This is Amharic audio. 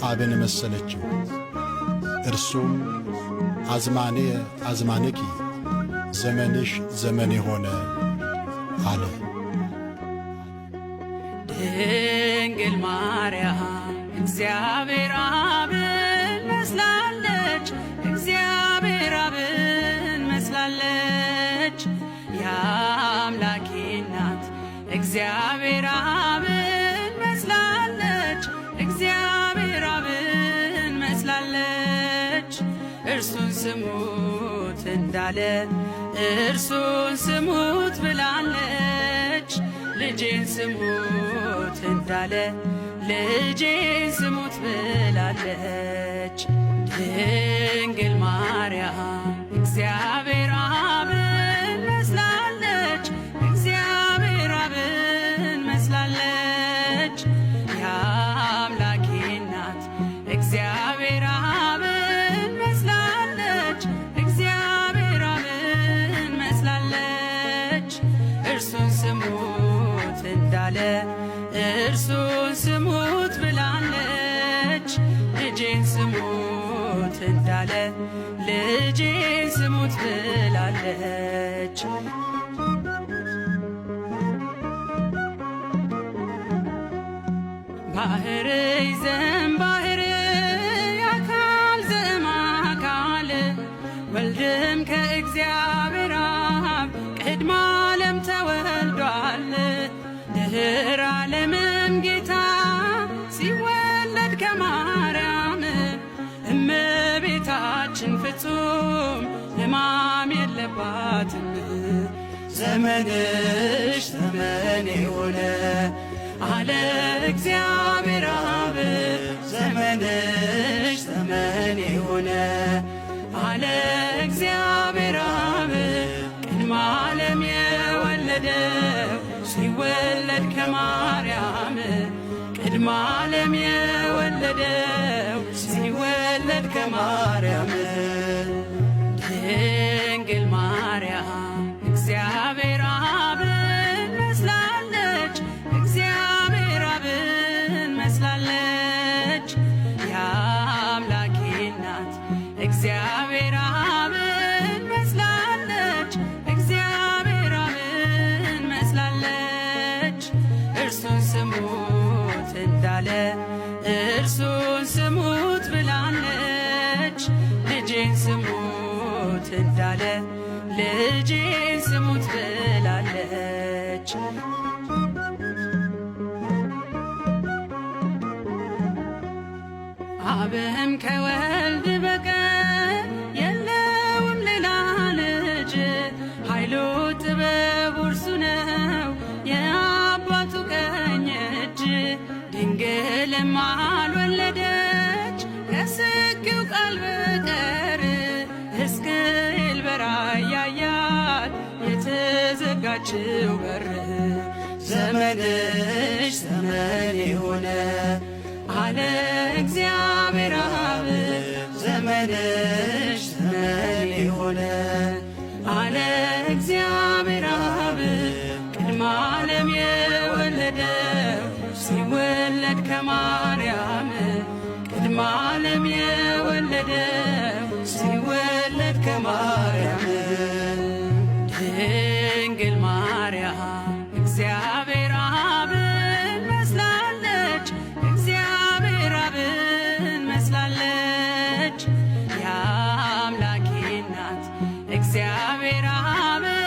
አብን መሰለችው። እርሱም አዝማኔ አዝማንኪ ዘመንሽ ዘመኔ ሆነ አለ። ድንግል ማርያም እግዚአብሔር አብን መስላለች፣ እግዚአብሔር አብን መስላለች። የአምላኬ እናት እግዚአብሔር አብን መስላለች፣ እግዚአብሔር አብን መስላለች። እርሱን ስሙት እንዳለ እርሱን ስሙት ብላለች። ልጄን ስሙት እንዳለ ልጄን ስሙት ብላለች። ድንግል ማርያም እግዚአብሔር አብን መስላለች፣ እግዚአብሔር አብን መስላለች። የአምላኬ እናት እግዚአብሔር አብን መስላለች፣ እግዚአብሔር አብን መስላለች። እርሱን ስሙት እንዳለ እርሱን ስሙት ብላለች። ልጄን ስሙት እንዳለ ልጄን ስሙት ብላለች። ባህር ይዘን ባህር አካል ዘእምአካል ወልድም ከእግዚአብሔር አብ ቅድመ ዓለም ተወልዷል። ድኅረ ዓለምም ጌታ ሲወለድ ከማርያም እመቤታችን ፍጹም ሕማም የለባትም። ዘመንሽ ዘመኔ ሆነ አለ እግዚአብሔር አብ። ዘመንሽ ዘመኔ ሆነ አለ እግዚአብሔር አብ። ቅድመ ዓለም የወለደው ሲወለድ ከማርያም ቅድመ ዓለም የወለደው ሲወለድ ከማርያም። ድንግል ማርያም እግዚአብሔር አብን መስላለች፣ እግዚአብሔር አብን መስላለች። የአምላኬ እናት እግዚአብሔር አብን መስላለች፣ እግዚአብሔር አብን መስላለች። እርሱን ስሙት እንዳለ እርሱን ስሙት ብላለች። ልጄን ስሙት እንዳለ ልጄን ስሙት ብላለች። አብም ከወልድ በቀር የለውም ሌላ ልጅ። ኃይሉ ጥበቡ እርሱ ነው የአባቱ ቀኝ እጅ። ድንግልም አልወለደች ከስጊው ቃል በቀር ሕዝቅኤል በራእይ ያያት የተዘጋችው በር። ዘመንሽ ዘመኔ ሆነ አለ እግዚአብሔር አብ። ዘመንሽ ዘመኔ ሆነ አለ እግዚአብሔር አብ። ቅድመ ዓለም የወለደው ሲወለድ ከማርያም ቅድመ ዓለም የወለደው ሲወለድ ከማርያም። ድንግል ማርያም እግዚአብሔር አብን መስላለች፣ እግዚአብሔር አብን መስላለች። የአምላኬ እናት እግዚአብሔር አብን